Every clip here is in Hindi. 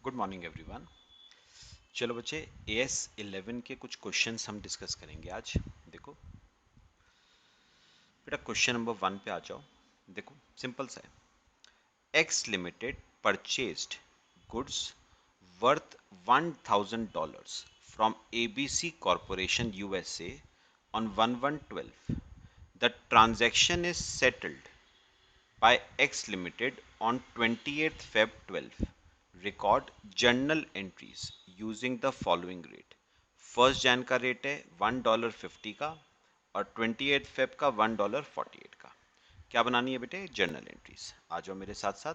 Good morning everyone. चलो बच्चे, एएस 11 के कुछ क्वेश्चंस हम डिस्कस करेंगे आज। देखो बेटा, क्वेश्चन नंबर 1 पे आ जाओ। देखो सिंपल सा है। X limited purchased goods worth $1,000 from ABC corporation USA on 11/12. The transaction is settled by X Limited on 28th Feb 12. Record journal entries using the following rate. First Jan का रेट है $1.50 का और 28th फेब का $1.48 का। क्या बनानी है बेटे? Journal entries. आ जाओ मेरे साथ साथ।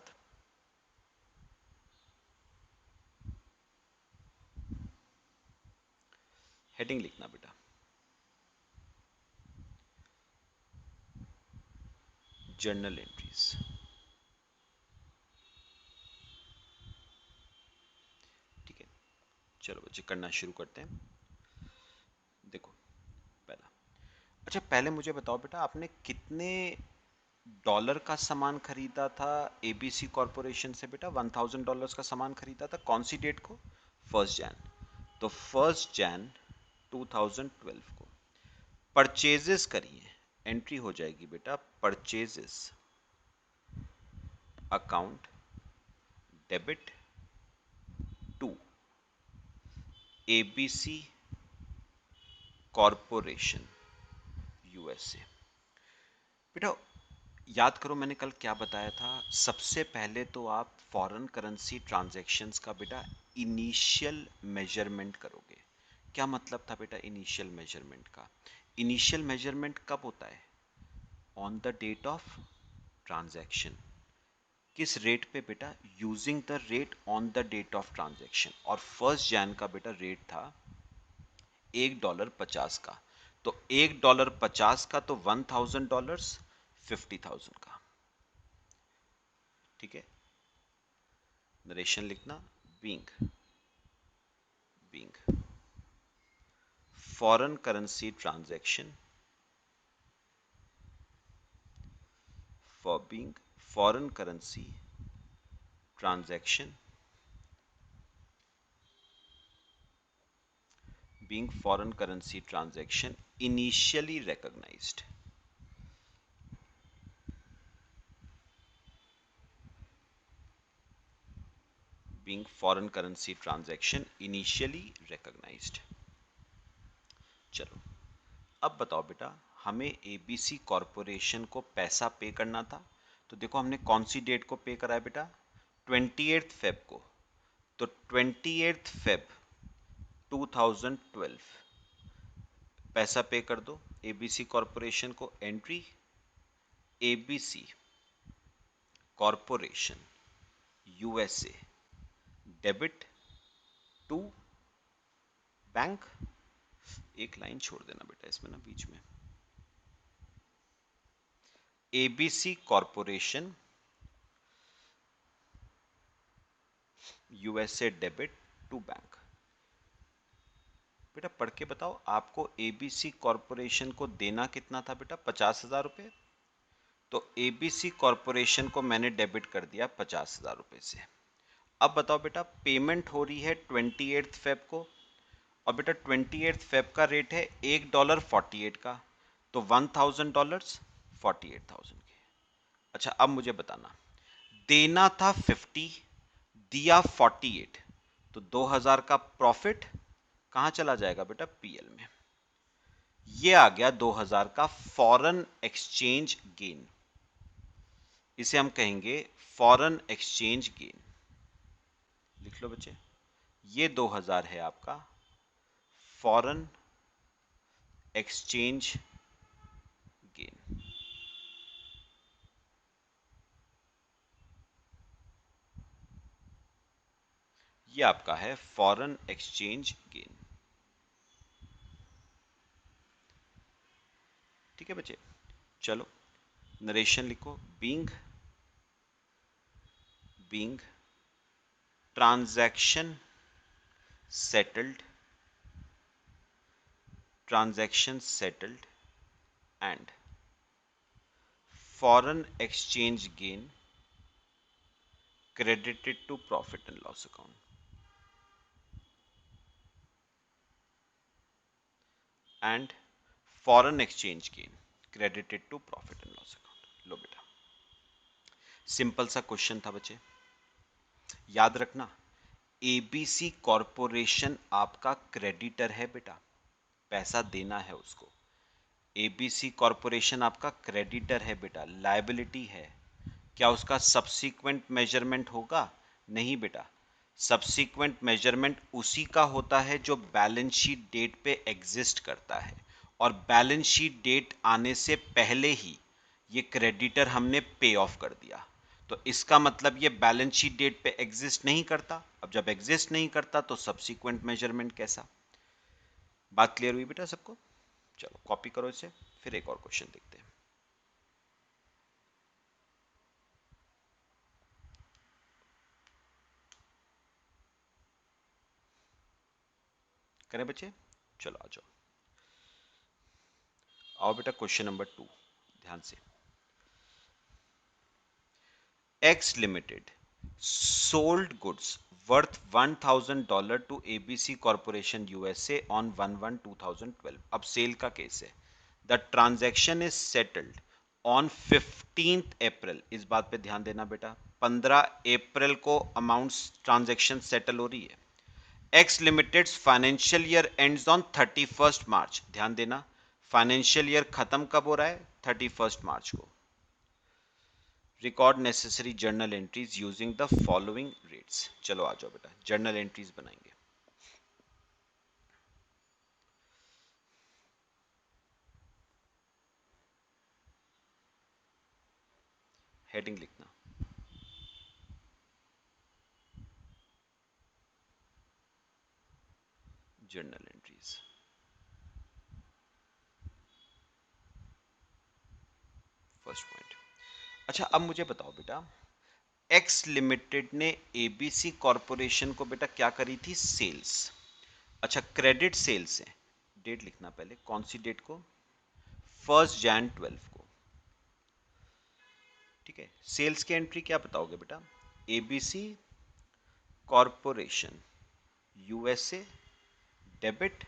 हेडिंग लिखना बेटा, जर्नल एंट्रीज। ठीक है, चलो बच्चे करना शुरू करते हैं। देखो पहला, अच्छा पहले मुझे बताओ बेटा, आपने कितने डॉलर का सामान खरीदा था एबीसी कॉरपोरेशन से? बेटा $1,000 का सामान खरीदा था। कौन सी डेट को? First Jan. तो फर्स्ट जैन 2012 को परचेजेस करिए। एंट्री हो जाएगी बेटा purchases account debit to ABC corporation USA. बेटा याद करो, मैंने कल क्या बताया था? सबसे पहले तो आप फॉरेन करेंसी ट्रांजैक्शंस का बेटा इनिशियल मेजरमेंट करोगे। क्या मतलब था बेटा इनिशियल मेजरमेंट का? इनिशियल मेजरमेंट कब होता है? On the date of transaction. किस रेट पे बेटा? Using the rate on the date of transaction. और फर्स्ट जैन का बेटा रेट था $1.50 का। तो $1.50 का तो $1,000, 50,000 का। ठीक है, नरेशन लिखना। Being foreign currency transaction, for being foreign currency transaction, being foreign currency transaction initially recognized, being foreign currency transaction initially recognized। चलो अब बताओ बेटा, हमें एबीसी कॉरपोरेशन को पैसा पे करना था। तो देखो हमने कौन सी डेट को पे करा है बेटा? 28th फेब को। तो 28th फेब 2012 पैसा पे कर दो एबीसी कॉरपोरेशन को। Entry ABC corporation USA debit to bank. एक लाइन छोड़ देना बेटा इसमें ना बीच में। ABC corporation USA debit to bank. बेटा पढ़ के बताओ, आपको एबीसी कॉरपोरेशन को देना कितना था बेटा? 50,000 रुपये। तो एबीसी कॉरपोरेशन को मैंने डेबिट कर दिया 50,000 रुपये से। अब बताओ बेटा, पेमेंट हो रही है 28th फेब को। और बेटा 28th फेब का रेट है $1.48 का। तो $1,000, 48,000 के। अच्छा अब मुझे बताना, देना था 50, दिया 48, तो 2,000 का प्रॉफिट कहां चला जाएगा बेटा? पीएल में। ये आ गया 2,000 का फॉरेन एक्सचेंज गेन। इसे हम कहेंगे फॉरेन एक्सचेंज गेन। लिख लो बच्चे, ये 2,000 है आपका फॉरेन एक्सचेंज गेन। ये आपका है फॉरेन एक्सचेंज गेन। ठीक है बच्चे, चलो नरेशन लिखो। Being transaction settled and foreign exchange gain credited to profit and loss account। And foreign exchange gain credited to profit and loss account. लो बेटा, सिंपल सा क्वेश्चन था बच्चे, याद रखना एबीसी कॉरपोरेशन आपका क्रेडिटर है बेटा, पैसा देना है उसको। एबीसी कॉरपोरेशन आपका क्रेडिटर है बेटा, लायबिलिटी है। क्या उसका सब्सीक्वेंट मेजरमेंट होगा? नहीं बेटा, सब्सीक्वेंट मेजरमेंट उसी का होता है जो बैलेंस शीट डेट पे एग्जिस्ट करता है, और बैलेंस शीट डेट आने से पहले ही ये क्रेडिटर हमने पे ऑफ कर दिया। तो इसका मतलब ये बैलेंस शीट डेट पे एग्जिस्ट नहीं करता। अब जब एग्जिस्ट नहीं करता तो सब्सीक्वेंट मेजरमेंट कैसा? बात क्लियर हुई बेटा सबको? चलो कॉपी करो इसे, फिर एक और क्वेश्चन देखते हैं। करें बच्चे? चलो आ जाओ, आओ बेटा क्वेश्चन नंबर 2, ध्यान से। X Limited sold goods worth $1,000 to ABC Corporation USA on 1/1/2012। अब सेल का केस है। The transaction is settled on 15th April। इस बात पे ध्यान देना बेटा, 15 अप्रैल को अमाउंट ट्रांजैक्शन सेटल हो रही है। X Limited's financial year ends on 31st मार्च। ध्यान देना, फाइनेंशियल ईयर खत्म कब हो रहा है? 31st मार्च को। Record necessary journal entries using the following rates. चलो आ जाओ बेटा, जर्नल एंट्रीज बनाएंगे। हेडिंग लिखना, जर्नल एंट्रीज। First point. अच्छा अब मुझे बताओ बेटा, एक्स लिमिटेड ने एबीसी कॉरपोरेशन को बेटा क्या करी थी? सेल्स। अच्छा क्रेडिट सेल्स है, डेट लिखना पहले, कौन सी डेट को? 1 Jan 12 को। ठीक है, सेल्स की एंट्री क्या बताओगे बेटा? ABC corporation USA debit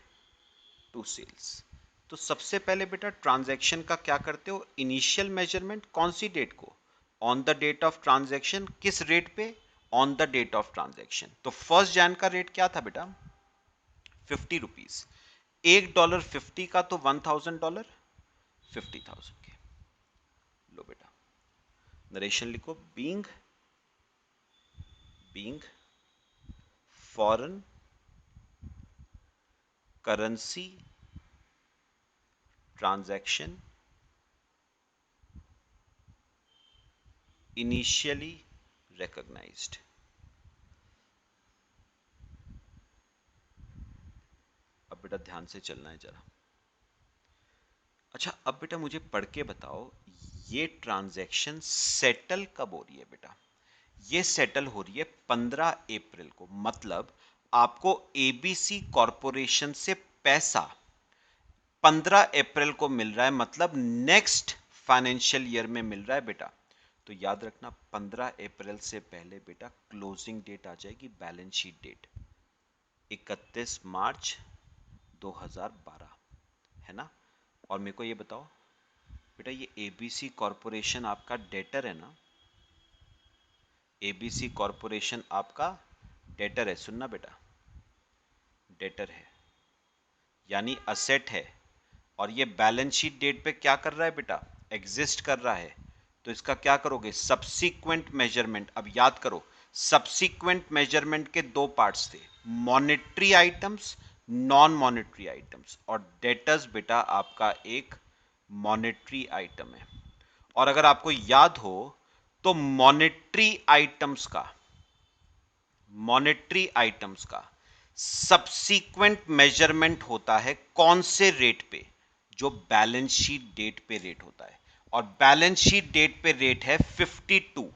to sales. तो सबसे पहले बेटा ट्रांजैक्शन का क्या करते हो? इनिशियल मेजरमेंट कौन सी डेट को? On the date of transaction. किस रेट पे? On the date of transaction. तो 1 जैन का रेट क्या था बेटा? 50 रुपीज। $1 का तो $1,000, 50,000 के। लो बेटा, नरेशन लिखो, being foreign currency transaction initially recognized। अब बेटा ध्यान से चलना है जरा। अच्छा अब बेटा मुझे पढ़ के बताओ, ये ट्रांजैक्शन सेटल कब हो रही है बेटा? ये सेटल हो रही है 15 अप्रैल को। मतलब आपको एबीसी कॉरपोरेशन से पैसा 15 अप्रैल को मिल रहा है, मतलब नेक्स्ट फाइनेंशियल ईयर में मिल रहा है बेटा। तो याद रखना 15 अप्रैल से पहले बेटा क्लोजिंग डेट आ जाएगी, बैलेंस शीट डेट 31 मार्च 2012, है ना? और मेरे को ये बताओ बेटा, ये एबीसी कॉरपोरेशन आपका डेटर है ना? एबीसी कॉरपोरेशन आपका डेटर है, सुनना बेटा, डेटर है यानी असेट है, और ये बैलेंस शीट डेट पे क्या कर रहा है बेटा? एग्जिस्ट कर रहा है। तो इसका क्या करोगे? Subsequent measurement. अब याद करो, सब्सीक्वेंट मेजरमेंट के दो पार्ट्स थे, monetary items, non monetary items, और डेटर्स बेटा आपका एक मॉनेटरी आइटम है। और अगर आपको याद हो तो मॉनेटरी आइटम्स का सब्सीक्वेंट मेजरमेंट होता है कौन से रेट पे? जो बैलेंस शीट डेट पे रेट होता है, और बैलेंस शीट डेट पे रेट है 52।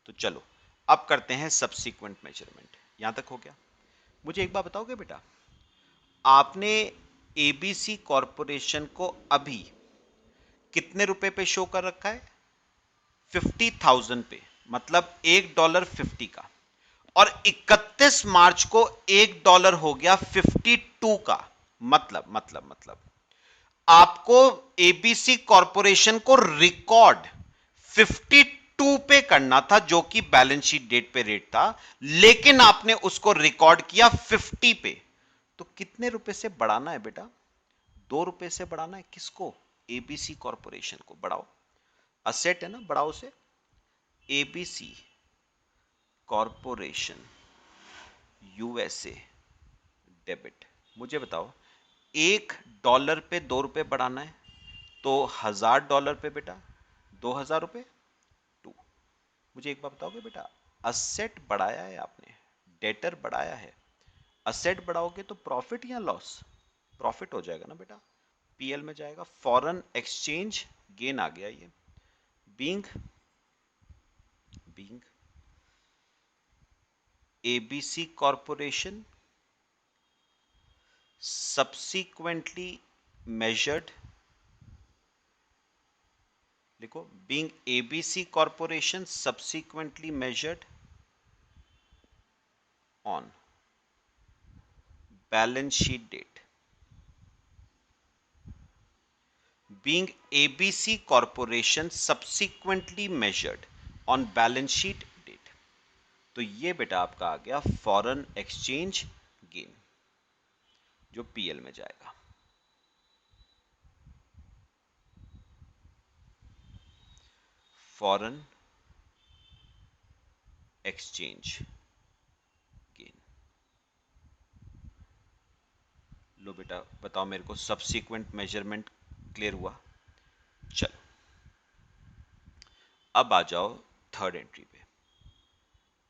तो चलो अब करते हैं सब्सीक्वेंट मेजरमेंट। यहां तक हो गया? मुझे एक बात बताओगे बेटा, आपने एबीसी कॉरपोरेशन को अभी कितने रुपए पे शो कर रखा है? 50,000 पे, मतलब $1 का। और 31 मार्च को $1 हो गया 52 का। मतलब आपको एबीसी कॉरपोरेशन को रिकॉर्ड 52 पे करना था, जो कि बैलेंस शीट डेट पे रेट था, लेकिन आपने उसको रिकॉर्ड किया 50 पे। तो कितने रुपए से बढ़ाना है बेटा? 2 रुपए से बढ़ाना है। किसको? एबीसी कॉरपोरेशन को। बढ़ाओ, असेट है ना, बढ़ाओ उसे। ABC corporation USA debit. मुझे बताओ, $1 पे 2 रुपए बढ़ाना है, तो $1000 पे बेटा 2000 रुपए। टू। मुझे एक बात बताओगे बेटा, असेट बढ़ाया है आपने, डेटर बढ़ाया है, असेट बढ़ाओगे तो प्रॉफिट या लॉस? प्रॉफिट हो जाएगा ना बेटा, पीएल में जाएगा। फॉरेन एक्सचेंज गेन आ गया ये। Being being ABC corporation subsequently measured, लिखो, being ABC corporation subsequently measured on balance sheet date, being ABC corporation subsequently measured on balance sheet date। तो ये बेटा आपका आ गया फॉरेन एक्सचेंज गेन, जो पीएल में जाएगा। Foreign exchange gain. लो बेटा, बताओ मेरे को, सब्सिक्वेंट मेजरमेंट क्लियर हुआ? चलो, अब आ जाओ थर्ड एंट्री पे।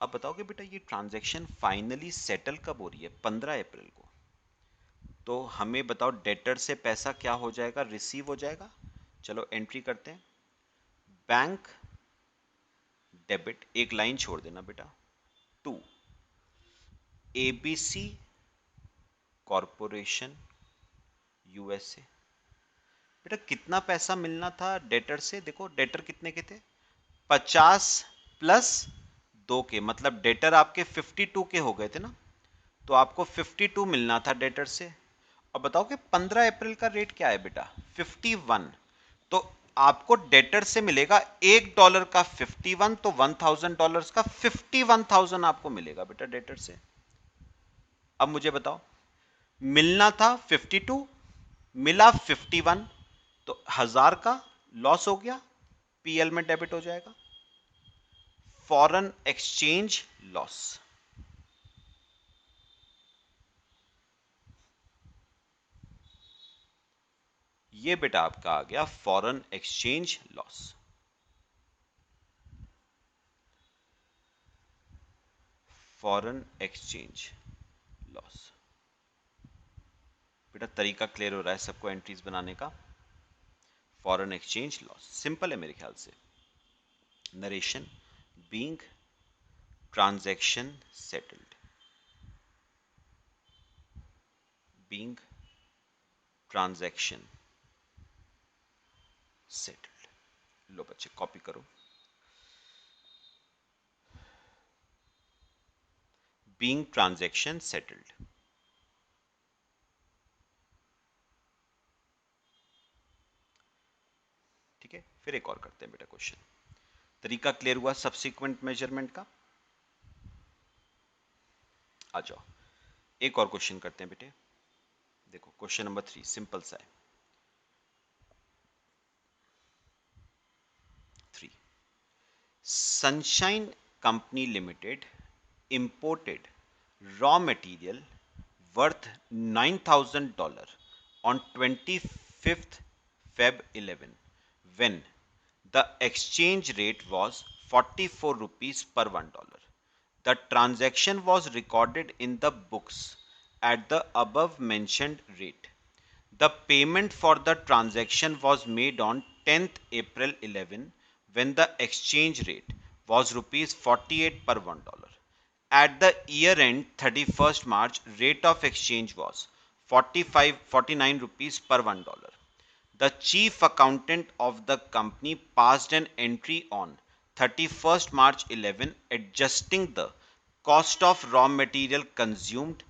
अब बताओगे बेटा, ये ट्रांजैक्शन फाइनली सेटल कब हो रही है? 15 अप्रैल को। तो हमें बताओ, डेटर से पैसा क्या हो जाएगा? रिसीव हो जाएगा। चलो एंट्री करते हैं। बैंक डेबिट, एक लाइन छोड़ देना बेटा, टू एबीसी कॉरपोरेशन यूएसए। बेटा कितना पैसा मिलना था डेटर से? देखो डेटर कितने के थे, 50 प्लस 2 के, मतलब डेटर आपके 52 के हो गए थे ना, तो आपको 52 मिलना था डेटर से। अब बताओ कि 15 अप्रैल का रेट क्या है बेटा? 51। तो आपको डेटर से मिलेगा $1 का 51, तो $1000 का 51,000 आपको मिलेगा बेटा डेटर से। अब मुझे बताओ, मिलना था 52, मिला 51, तो 1000 का लॉस हो गया, पीएल में डेबिट हो जाएगा। Foreign exchange loss. ये बेटा आपका आ गया foreign exchange loss. Foreign exchange loss. बेटा तरीका क्लियर हो रहा है सबको एंट्रीज बनाने का? फॉरेन एक्सचेंज लॉस सिंपल है मेरे ख्याल से। Narration, being transaction settled, being transaction settled. लो बच्चे कॉपी करो। Being transaction settled. ठीक है, फिर एक और करते हैं बेटा क्वेश्चन। तरीका क्लियर हुआ सब्सिक्वेंट मेजरमेंट का? आ जाओ एक और क्वेश्चन करते हैं बेटे। देखो क्वेश्चन नंबर 3 सिंपल सा है। 3, sunshine company limited imported raw material worth $9,000 on 25th Feb 11 when the exchange rate was 44 rupees per $1. The transaction was recorded in the books at the above mentioned rate. The payment for the transaction was made on 10th April 11 when the exchange rate was rupees 48 per $1. At the year end 31st March, rate of exchange was 49 rupees per $1. The chief accountant of the company passed an entry on 31st March 11 adjusting the cost of raw material consumed,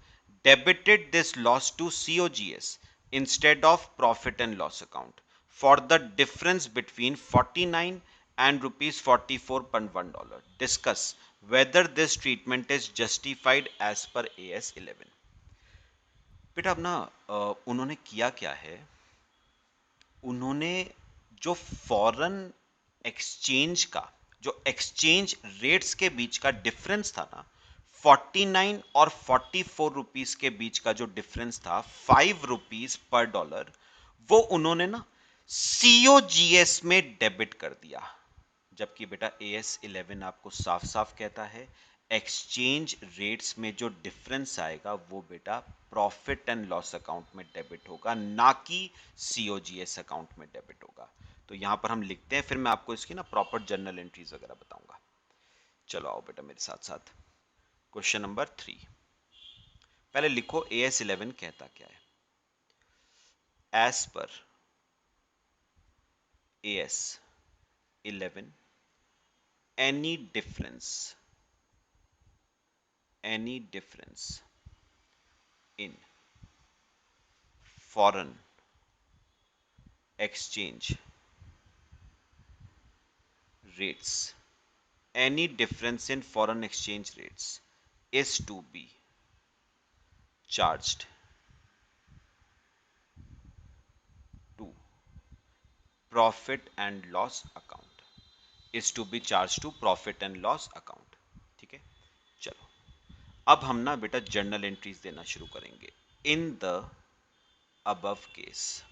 debited this loss to COGS, instead of profit and loss account for the difference between 49 and rupees 44 per $1. Discuss whether this treatment is justified as per AS 11. बेटा अब ना उन्होंने किया क्या है, उन्होंने जो फॉरेन एक्सचेंज का, जो एक्सचेंज रेट्स के बीच का डिफरेंस था ना, 49 और 44 रुपीस के बीच का जो डिफरेंस था 5 रुपीस पर डॉलर, वो उन्होंने ना सीओजीएस में डेबिट कर दिया। जबकि बेटा एएस 11 आपको साफ साफ कहता है एक्सचेंज रेट्स में जो डिफरेंस आएगा वो बेटा प्रॉफिट एंड लॉस अकाउंट में डेबिट होगा, ना कि सीओजीएस अकाउंट में डेबिट होगा। तो यहां पर हम लिखते हैं, फिर मैं आपको इसकी ना प्रॉपर जर्नल एंट्रीज वगैरह बताऊंगा। चलो आओ बेटा मेरे साथ साथ। क्वेश्चन नंबर 3, पहले लिखो एएस 11 कहता क्या है। As per AS 11 any difference in foreign exchange rates, any difference in foreign exchange rates is to be charged to profit and loss account, is to be charged to profit and loss account। ठीक है, चलो अब हम ना बेटा जर्नल एंट्रीज देना शुरू करेंगे। In the above case,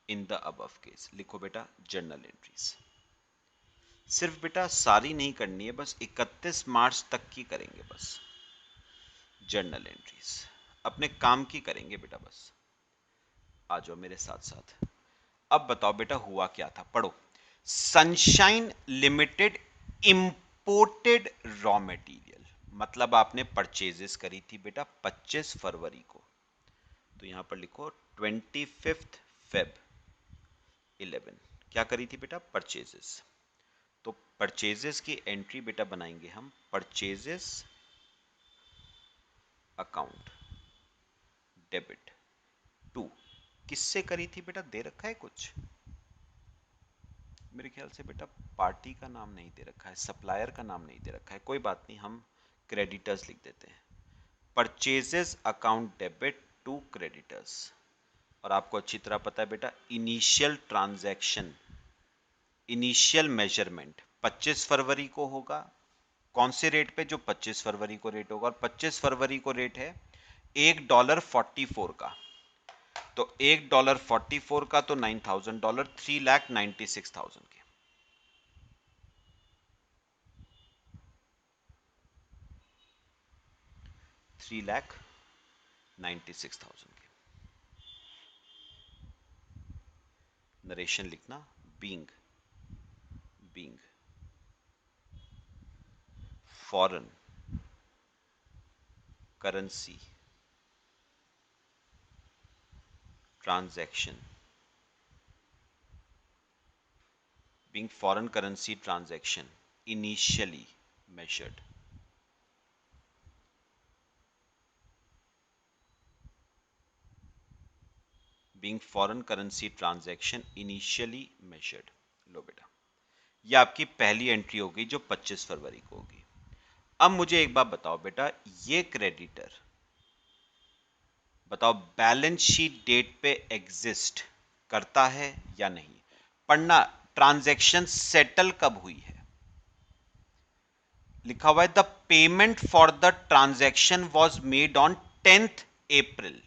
in the above case लिखो बेटा जर्नल एंट्रीज। सिर्फ बेटा सारी नहीं करनी है, बस 31 मार्च तक की करेंगे। बस जर्नल एंट्रीज अपने काम की करेंगे बेटा, बस आ जाओ मेरे साथ साथ। अब बताओ बेटा हुआ क्या था, पढ़ो। Sunshine limited imported raw material, मतलब आपने परचेजेस करी थी बेटा 25 फरवरी को, तो यहां पर लिखो 25 फेब 11 क्या करी थी बेटा, परचेजेस। तो परचेजेस की एंट्री बेटा बनाएंगे हम, परचेजेस अकाउंट डेबिट टू, किससे करी थी बेटा, दे रखा है कुछ, मेरे ख्याल से बेटा पार्टी का नाम नहीं दे रखा है, सप्लायर का नाम नहीं दे रखा है, कोई बात नहीं, हम क्रेडिटर्स लिख देते हैं। Purchases account debit to creditors, और आपको अच्छी तरह पता है बेटा इनिशियल ट्रांजैक्शन, इनिशियल मेजरमेंट 25 फरवरी को होगा। कौन से रेट पे, जो 25 फरवरी को रेट होगा, और 25 फरवरी को रेट है $1.44 का, तो $1.44 का तो $9,000, $3,96,000 के। $3,96,000 के। नरेशन लिखना, being foreign currency transaction, being foreign currency transaction initially measured, being foreign currency transaction initially measured। लो बेटा ये आपकी पहली एंट्री होगी जो 25 फरवरी को होगी। अब मुझे एक बात बताओ बेटा, ये क्रेडिटर बताओ बैलेंस शीट डेट पे एग्जिस्ट करता है या नहीं। पढ़ना, ट्रांजैक्शन सेटल कब हुई है, लिखा हुआ है the payment for the transaction was made on 10th अप्रैल।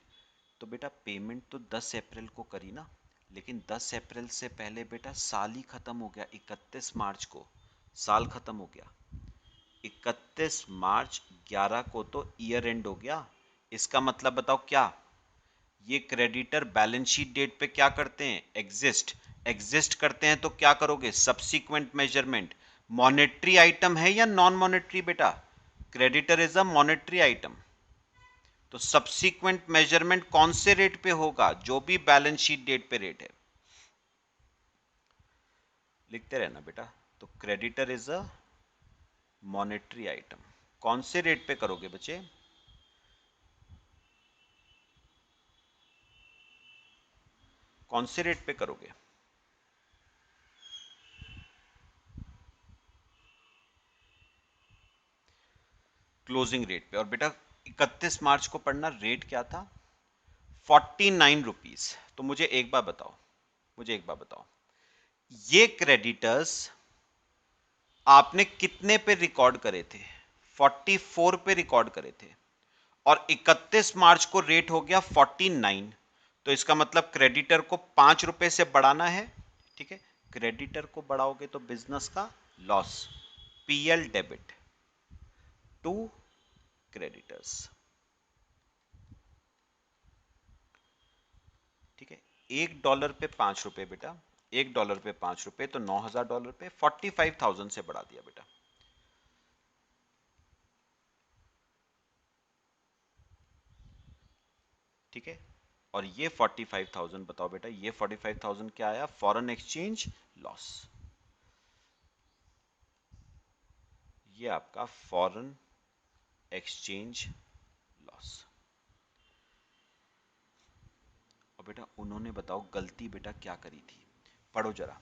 तो बेटा पेमेंट तो 10 अप्रैल को करी ना, लेकिन 10 अप्रैल से पहले बेटा साल ही खत्म हो गया, 31 मार्च को साल खत्म हो गया। 31 मार्च 11 को तो ईयर एंड हो गया। इसका मतलब बताओ क्या, ये क्रेडिटर बैलेंस शीट डेट पे क्या करते हैं, एग्जिस्ट करते हैं, तो क्या करोगे, सब्सिक्वेंट मेजरमेंट। मॉनेटरी आइटम है या नॉन मॉनेटरी बेटा, creditor is a monetary item, तो सब्सिक्वेंट मेजरमेंट कौन से रेट पे होगा, जो भी बैलेंस शीट डेट पे रेट है। लिखते रहना बेटा, तो creditor is a monetary item कौन से रेट पे करोगे बच्चे? कौन से रेट पे करोगे? क्लोजिंग रेट पे। और बेटा 31 मार्च को पढ़ना, रेट क्या था? 49 रुपीज। तो मुझे एक बार बताओ, ये क्रेडिटर्स आपने कितने पे रिकॉर्ड करे थे? 44 पे रिकॉर्ड करे थे, और 31 मार्च को रेट हो गया 49। तो इसका मतलब क्रेडिटर को 5 रुपए से बढ़ाना है। ठीक है, क्रेडिटर को बढ़ाओगे तो बिजनेस का loss, PL debit to creditors. ठीक है, $1 पे 5 रुपए बेटा, $1 पे 5 रुपए तो $9,000 पे 45,000 से बढ़ा दिया बेटा। ठीक है, और ये 45,000 बताओ बेटा, ये 45,000 क्या आया? Foreign exchange loss. ये आपका फॉरेन एक्सचेंज लॉस। और बेटा उन्होंने बताओ गलती बेटा क्या करी थी, पढ़ो जरा।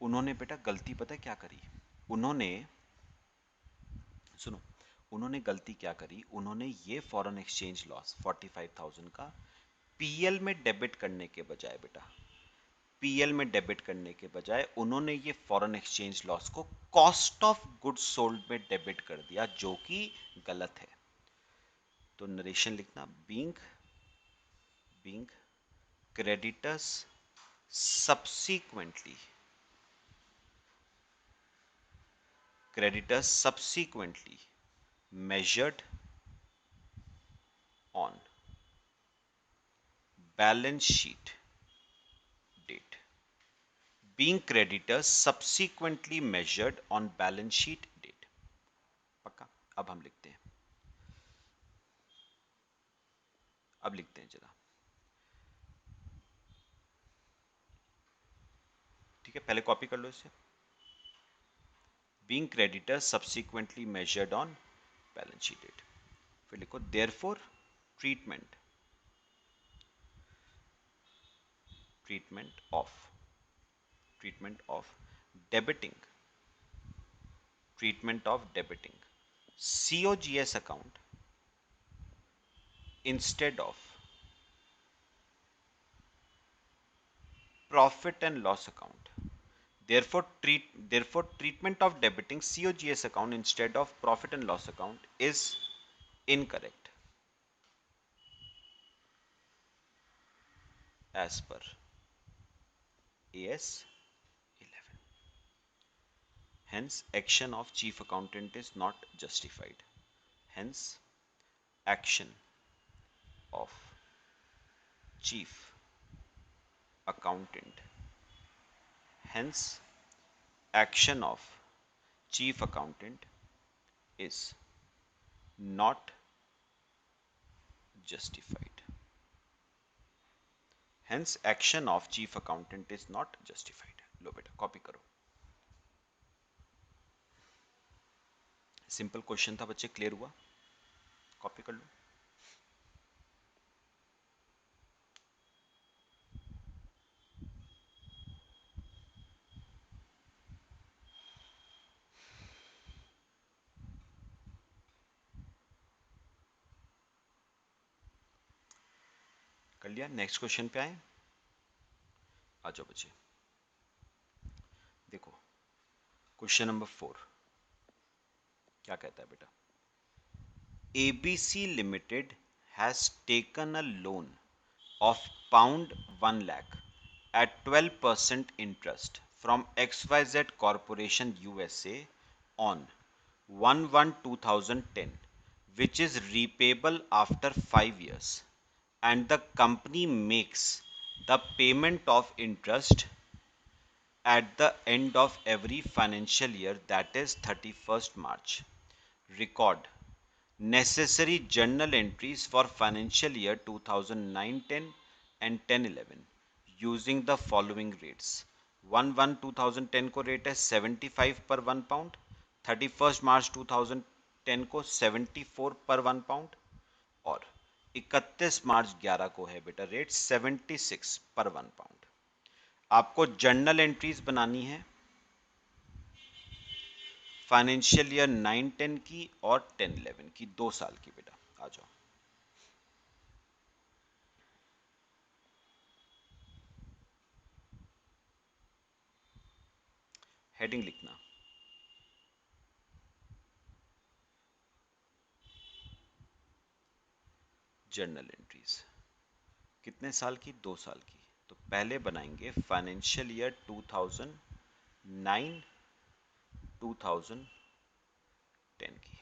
उन्होंने बेटा गलती पता है क्या करी? उन्होंने, सुनो, उन्होंने गलती क्या करी? उन्होंने ये फॉरेन एक्सचेंज लॉस 45,000 का पीएल में डेबिट करने के बजाय बेटा, पीएल में डेबिट करने के बजाय उन्होंने ये फॉरेन एक्सचेंज लॉस को कॉस्ट ऑफ गुड्स सोल्ड में डेबिट कर दिया, जो कि गलत है। तो नरेशन लिखना, being creditors subsequently measured on balance sheet date, being creditors subsequently measured on balance sheet date। पक्का? अब हम लिखते हैं, जरा। ठीक है, पहले कॉपी कर लो इसे। being creditors subsequently measured on balance sheet date, फिर लिखो therefore treatment of debiting COGS account instead of profit and loss account. Therefore treatment of debiting COGS account instead of profit and loss account is incorrect as per AS 11. Hence action of chief accountant is not justified. Hence action of chief accountant. Hence action of chief accountant is not justified. Hence action of chief accountant is not justified. लो बेटा कॉपी करो। सिंपल क्वेश्चन था बच्चे, क्लियर हुआ? कॉपी कर लो। कर लिया? नेक्स्ट क्वेश्चन पे आए, आ जाओ बच्चे। देखो क्वेश्चन नंबर 4 क्या कहता है बेटा? ABC Limited has taken a loan of pound 1 lakh at 12% interest from XYZ Corporation USA on 1/1/2010, which is repayable after 5 years, and the company makes the payment of interest at the end of every financial year, that is 31st March. Record necessary journal entries for financial year 2009-10 and 10-11 using the following rates। 1/1/2010 को रेट है 75 पर 1 पाउंड, 31 मार्च 2010 को 74 पर 1 पाउंड, और 31 मार्च 11 को है बेटा रेट 76 पर 1 पाउंड। आपको जर्नल एंट्रीज बनानी है फाइनेंशियल ईयर 9-10 की और 10-11 की, 2 साल की बेटा। आ जाओ। हेडिंग लिखना, जर्नल एंट्रीज कितने साल की, 2 साल की। तो पहले बनाएंगे फाइनेंशियल ईयर 2009-2010 की।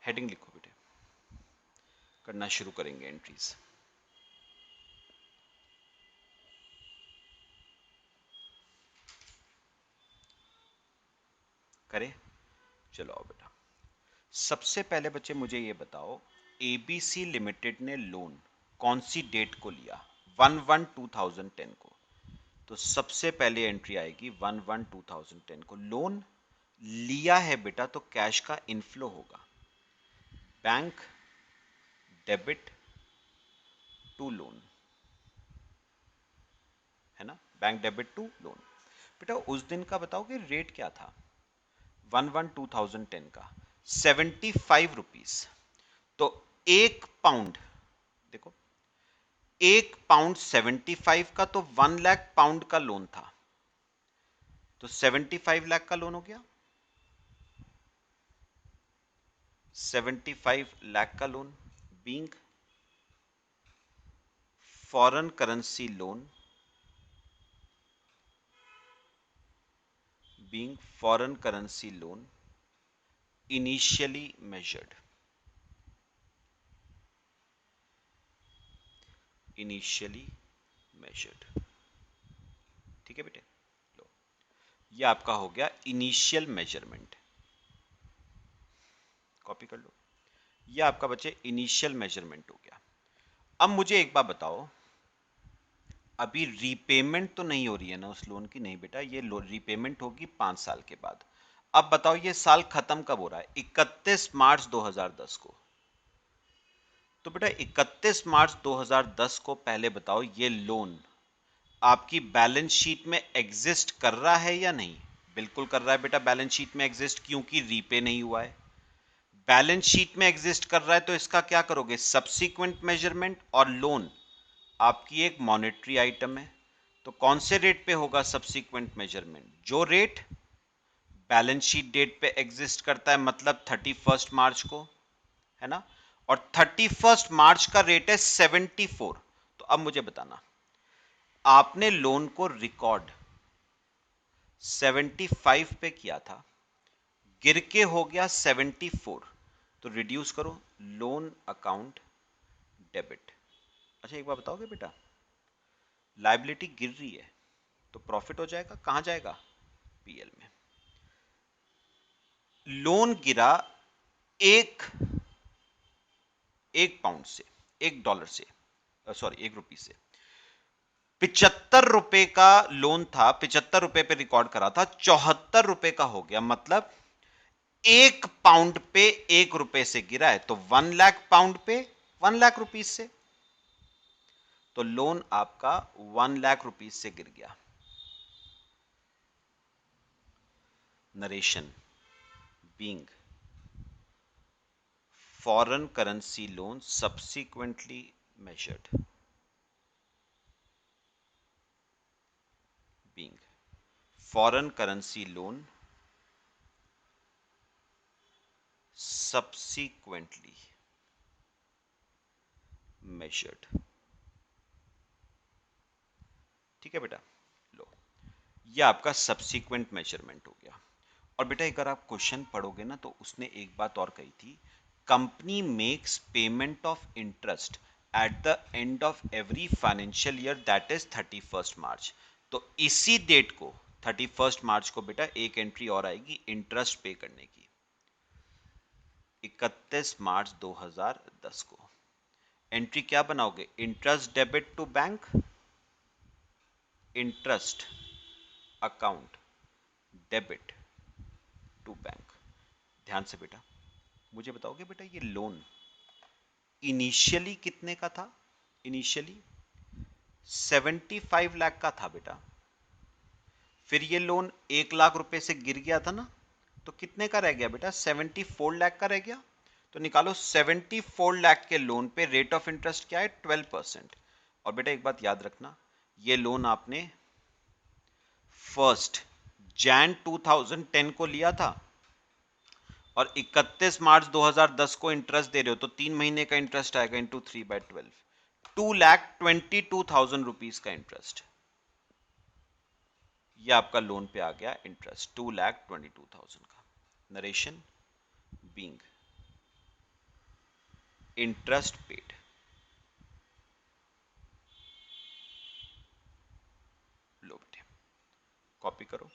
हेडिंग लिखो बेटे, करना शुरू करेंगे एंट्रीज। करें, चलो आओ बेटा। सबसे पहले बच्चे मुझे ये बताओ, एबीसी लिमिटेड ने लोन कौन सी डेट को लिया? 1/1/2010 को। तो सबसे पहले एंट्री आएगी 1/1/2010 को। लोन लिया है बेटा तो कैश का इनफ्लो होगा, बैंक डेबिट टू लोन, है ना, बैंक डेबिट टू लोन। बेटा उस दिन का बताओ कि रेट क्या था 1/1/2010 का? 75 रुपीज। तो 1 पाउंड, देखो 1 पाउंड 75 का, तो 1 लाख पाउंड का लोन था, तो 75 लाख का लोन हो गया। 75 लाख का loan being foreign currency loan, being foreign currency loan initially measured, initially measured। ठीक है बेटे, लो ये आपका हो गया इनिशियल मेजरमेंट, कॉपी कर लो। ये आपका बच्चे इनिशियल मेजरमेंट हो गया। अब मुझे एक बात बताओ, अभी रीपेमेंट तो नहीं हो रही है ना उस लोन की? नहीं बेटा, ये रीपेमेंट होगी 5 साल के बाद। अब बताओ ये साल खत्म कब हो रहा है? 31 मार्च 2010 को। तो बेटा 31 मार्च 2010 को पहले बताओ ये लोन आपकी बैलेंस शीट में एग्जिस्ट कर रहा है या नहीं? बिल्कुल कर रहा है बेटा, बैलेंस शीट में एग्जिस्ट, क्योंकि रीपे नहीं हुआ है। बैलेंस शीट में एग्जिस्ट कर रहा है तो इसका क्या करोगे? Subsequent measurement. और लोन आपकी एक मॉनेटरी आइटम है, तो कौन से रेट पे होगा सब्सिक्वेंट मेजरमेंट? जो रेट बैलेंस शीट डेट पे एग्जिस्ट करता है, मतलब 31 मार्च को, है ना। और 31 मार्च का रेट है 74। तो अब मुझे बताना, आपने लोन को रिकॉर्ड 75 पे किया था, गिर के हो गया 74, तो रिड्यूस करो, लोन अकाउंट डेबिट। अच्छा एक बार बताओगे बेटा, लायबिलिटी गिर रही है तो प्रॉफिट हो जाएगा, कहां जाएगा? पीएल में। लोन गिरा एक एक पाउंड से, $1 से, सॉरी ₹1 से। 75 रुपए का लोन था, 75 रुपए पे रिकॉर्ड करा था, 74 रुपए का हो गया, मतलब 1 पाउंड पे ₹1 से गिरा है, तो 1 लाख पाउंड पे 1 लाख रुपीज से। तो लोन आपका 1 लाख रुपीज से गिर गया। Narration being foreign currency loan subsequently measured, being foreign currency loan subsequently measured। ठीक है बेटा, लो ये आपका सब्सिक्वेंट मेजरमेंट हो गया। और बेटा अगर आप क्वेश्चन पढ़ोगे ना तो उसने एक बात और कही थी, company makes payment of interest at the end of every financial year, that is 31 मार्च। तो इसी डेट को 31 मार्च को बेटा एक एंट्री और आएगी इंटरेस्ट पे करने की। 31 मार्च 2010 को। एंट्री क्या बनाओगे? Interest debit to bank, interest account debit to bank. ध्यान से बेटा, मुझे बताओगे बेटा ये लोन इनिशियली कितने का था? इनिशियली 75 लाख का था बेटा। फिर ये लोन 1 लाख रुपए से गिर गया था ना, तो कितने का रह गया बेटा? 74 लाख का रह गया। तो निकालो 74 लाख के लोन पे रेट ऑफ इंटरेस्ट क्या है? 12%। और बेटा एक बात याद रखना, ये लोन आपने 1 Jan 2010 को लिया था और 31 मार्च 2010 को इंटरेस्ट दे रहे हो, तो 3 महीने का इंटरेस्ट आएगा इंटू 3/12, 2,22,000 रुपीज का इंटरेस्ट। ये आपका लोन पे आ गया इंटरेस्ट 2,22,000 का। Narration being interest paid. लो बेटे कॉपी करो,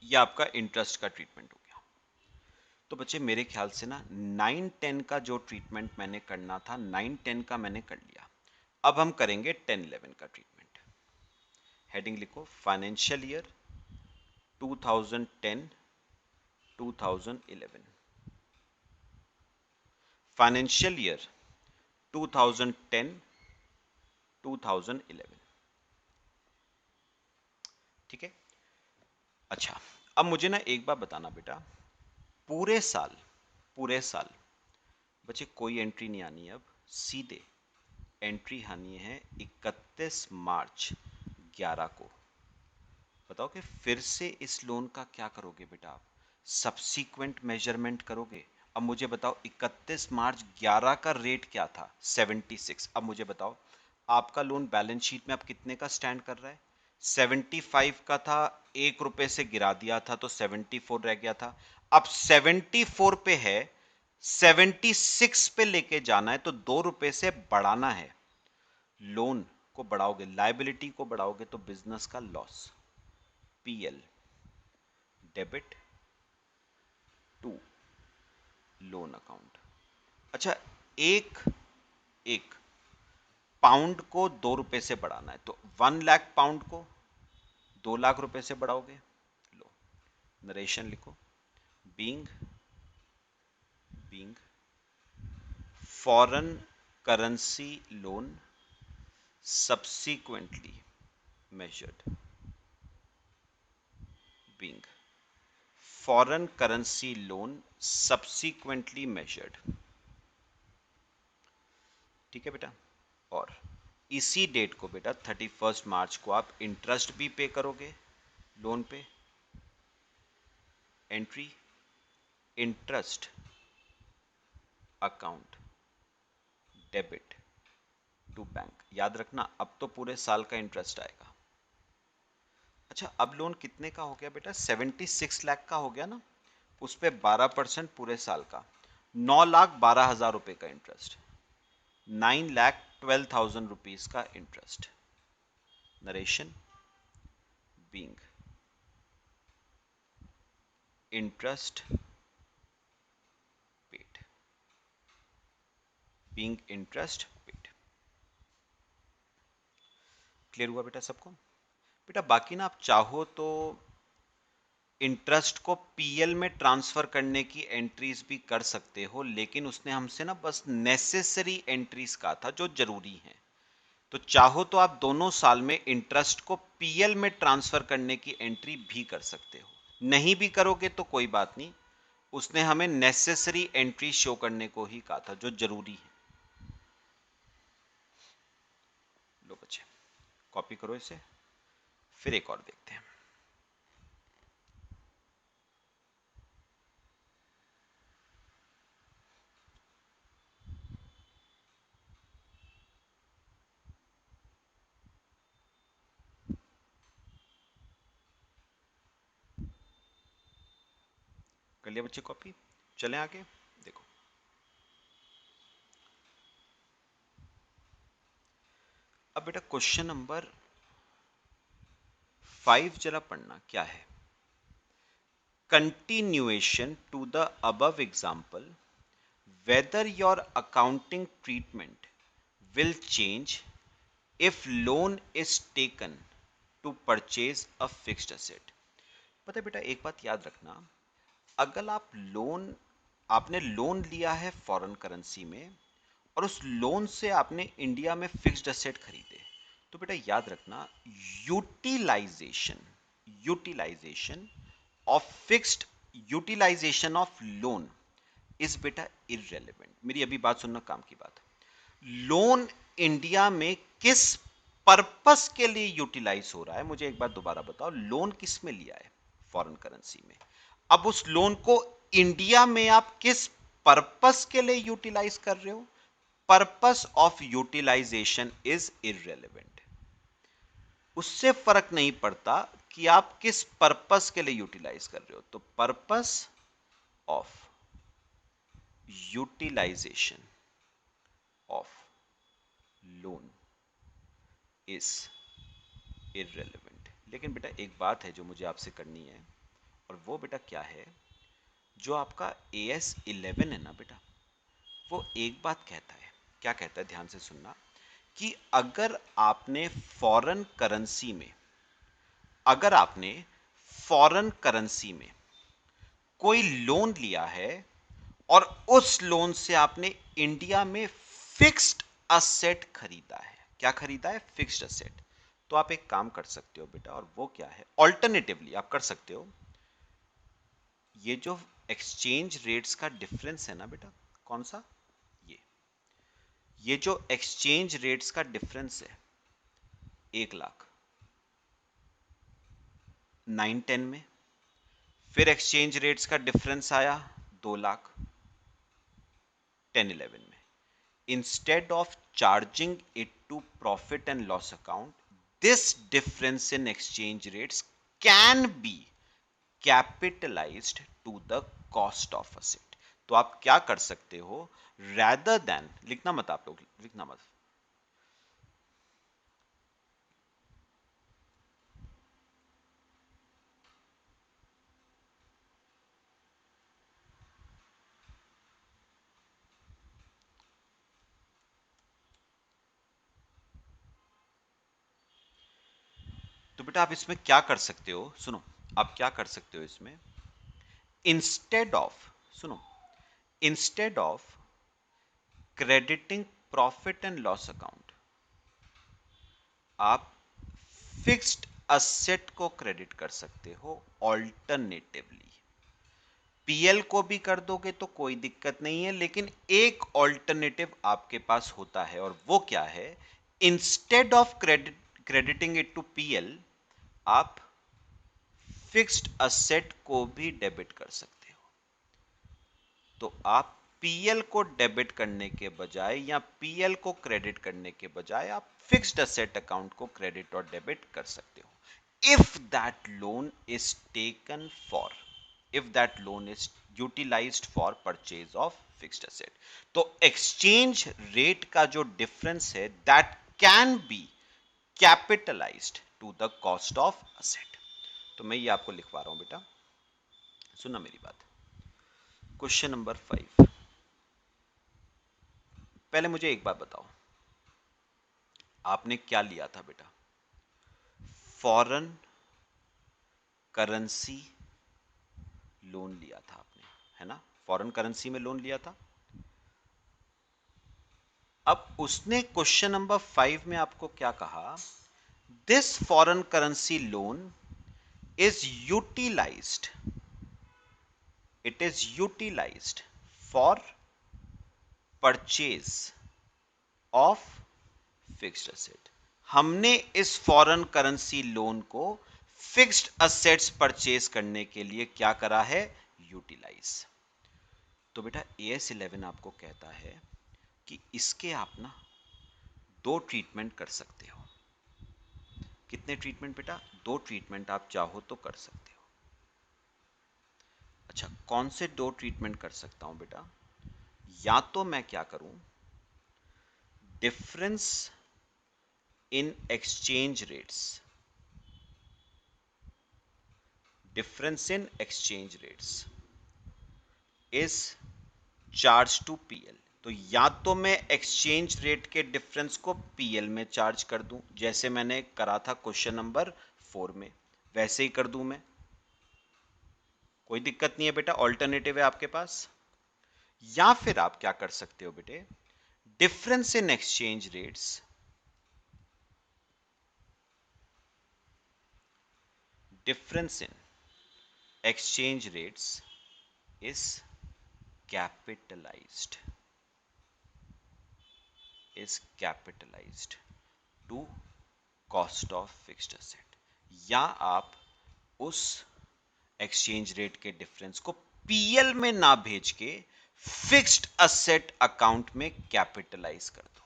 ये आपका इंटरेस्ट का ट्रीटमेंट हो गया। तो बच्चे मेरे ख्याल से ना 9-10 का जो ट्रीटमेंट मैंने करना था 9-10 का मैंने कर लिया। अब हम करेंगे 10-11 का ट्रीटमेंट। हेडिंग लिखो, फाइनेंशियल ईयर 2010-2011, फाइनेंशियल ईयर 2010-2011। ठीक है। अच्छा, अब मुझे ना एक बार बताना बेटा, पूरे साल बच्चे कोई एंट्री नहीं आनी है, अब सीधे एंट्री आनी है 31 मार्च 11 को। बताओ कि फिर से इस लोन का क्या करोगे बेटा? आप सब्सीक्वेंट मेजरमेंट करोगे। अब मुझे बताओ 31 मार्च 11 का रेट क्या था? 76। अब मुझे बताओ आपका लोन बैलेंस शीट में अब कितने का स्टैंड कर रहा है? 75 का था, 1 रुपए से गिरा दिया था तो 74 रह गया था। अब 74 पे है, 76 पे लेके जाना है तो 2 रुपए से बढ़ाना है। लोन को बढ़ाओगे, लायबिलिटी को बढ़ाओगे तो बिजनेस का loss, PL debit to loan account. अच्छा, एक एक पाउंड को 2 रुपए से बढ़ाना है तो 1 लाख पाउंड को 2 लाख रुपए से बढ़ाओगे। लो नरेशन लिखो, being being foreign currency loan subsequently measured, being foreign currency loan subsequently measured। ठीक है बेटा। और इसी डेट को बेटा 31 मार्च को आप इंटरेस्ट भी पे करोगे लोन पे। Entry interest account debit to bank. याद रखना अब तो पूरे साल का इंटरेस्ट आएगा। अच्छा, अब लोन कितने का हो गया बेटा? 76 लाख का हो गया ना, उस पे 12% पूरे साल का, 9,12,000 रुपए का इंटरेस्ट, 9,12,000 रुपीज का interest. Narration being interest paid, being interest paid. Clear हुआ बेटा सबको? बेटा बाकी ना आप चाहो तो इंटरेस्ट को पीएल में ट्रांसफर करने की एंट्रीज भी कर सकते हो, लेकिन उसने हमसे ना बस नेसेसरी एंट्रीज कहा था जो जरूरी हैं। तो चाहो तो आप दोनों साल में इंटरेस्ट को पीएल में ट्रांसफर करने की एंट्री भी कर सकते हो। नहीं भी करोगे तो कोई बात नहीं, उसने हमें नेसेसरी एंट्री शो करने को ही कहा था जो जरूरी है। लो बच्चे कॉपी करो इसे, फिर एक और देखते हैं। कर लिया बच्चे कॉपी? चलें आगे। देखो अब बेटा क्वेश्चन नंबर 5 जरा पढ़ना क्या है। continuation to the above example, whether your accounting treatment will change if loan is taken to purchase a fixed asset। पता है बेटा, एक बात याद रखना, अगर आपने लोन लिया है फॉरेन करेंसी में और उस लोन से आपने इंडिया में फिक्स्ड एसेट खरीदे, तो बेटा याद रखना, utilization utilization utilization of loan is बेटा इररेलेवेंट। मेरी अभी बात सुनना, काम की बात। लोन इंडिया में किस पर्पस के लिए यूटिलाइज हो रहा है, मुझे एक बार दोबारा बताओ, लोन किस में लिया है? फॉरेन करेंसी में। अब उस लोन को इंडिया में आप किस पर्पस के लिए यूटिलाइज कर रहे हो? Purpose of utilization is irrelevant. उससे फर्क नहीं पड़ता कि आप किस पर्पस के लिए यूटिलाइज कर रहे हो। तो purpose of utilization of loan is irrelevant. लेकिन बेटा एक बात है जो मुझे आपसे करनी है, और वो बेटा क्या है, जो आपका AS11 है ना बेटा, वो एक बात कहता है। क्या कहता है? ध्यान से सुनना, कि अगर आपने फॉरेन करेंसी में कोई लोन लिया है और उस लोन से आपने इंडिया में फिक्स्ड असेट खरीदा है। क्या खरीदा है? Fixed asset. तो आप एक काम कर सकते हो बेटा, और वो क्या है, ऑल्टरनेटिवली आप कर सकते हो, ये जो एक्सचेंज रेट्स का डिफरेंस है ना बेटा, कौन सा, ये जो एक्सचेंज रेट्स का डिफरेंस है 1 लाख 9-10 में, फिर एक्सचेंज रेट्स का डिफरेंस आया 2 लाख 10-11 में। Instead of charging it to profit and loss account, this difference in exchange rates can be capitalized to the cost of asset। तो आप क्या कर सकते हो, rather than, लिखना मत आप लोग, लिखना मत, तो बेटा आप इसमें क्या कर सकते हो, सुनो, आप क्या कर सकते हो इसमें, इंस्टेड ऑफ, सुनो, instead of crediting profit and loss account, आप फिक्स्ड असेट को क्रेडिट कर सकते हो। ऑल्टरनेटिवली पीएल को भी कर दोगे तो कोई दिक्कत नहीं है, लेकिन एक ऑल्टरनेटिव आपके पास होता है, और वो क्या है, instead of crediting it to PL, आप फिक्स्ड असेट को भी डेबिट कर सकते हो। तो आप पीएल को डेबिट करने के बजाय या पीएल को क्रेडिट करने के बजाय आप फिक्स्ड असेट अकाउंट को क्रेडिट और डेबिट कर सकते हो, if that loan is taken for, if that loan is utilized for purchase of fixed asset. तो एक्सचेंज रेट का जो डिफरेंस है, that can be capitalized to the cost of asset. तो मैं ये आपको लिखवा रहा हूं बेटा, सुनना मेरी बात। क्वेश्चन नंबर 5, पहले मुझे एक बात बताओ, आपने क्या लिया था बेटा, फॉरेन करेंसी लोन लिया था आपने, है ना, फॉरेन करेंसी में लोन लिया था। अब उसने क्वेश्चन नंबर 5 में आपको क्या कहा, this foreign currency loan is utilized, it is utilized for purchase of fixed asset. हमने इस फॉरेन करेंसी लोन को फिक्स्ड असेट्स परचेज करने के लिए क्या करा है, यूटिलाइज। तो बेटा AS11 आपको कहता है कि इसके आप ना 2 ट्रीटमेंट कर सकते हो। कितने ट्रीटमेंट बेटा? 2 ट्रीटमेंट आप चाहो तो कर सकते हो। अच्छा, कौन से 2 ट्रीटमेंट कर सकता हूं बेटा? या तो मैं क्या करूं, difference in exchange rates, difference in exchange rates is charge to PL. तो या तो मैं एक्सचेंज रेट के डिफरेंस को पीएल में चार्ज कर दूं, जैसे मैंने करा था क्वेश्चन नंबर 4 में, वैसे ही कर दूं मैं, कोई दिक्कत नहीं है बेटा, ऑल्टरनेटिव है आपके पास। या फिर आप क्या कर सकते हो बेटे, difference in exchange rates difference in exchange rates is capitalized to cost of fixed asset. या आप उस एक्सचेंज रेट के डिफरेंस को पीएल में ना भेज के फिक्स्ड असेट अकाउंट में कैपिटलाइज कर दो,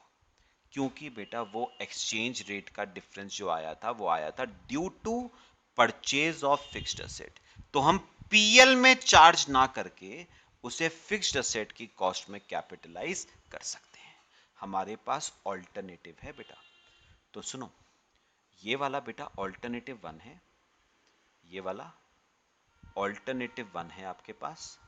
क्योंकि बेटा वो एक्सचेंज रेट का डिफरेंस जो आया था वो आया था due to purchase of fixed asset. तो हम पीएल में चार्ज ना करके उसे फिक्स्ड असेट की कॉस्ट में कैपिटलाइज कर सकते हैं। हमारे पास ऑल्टरनेटिव है बेटा। तो सुनो, ये वाला बेटा ऑल्टरनेटिव वन है, ये वाला ऑल्टरनेटिव वन है आपके पास,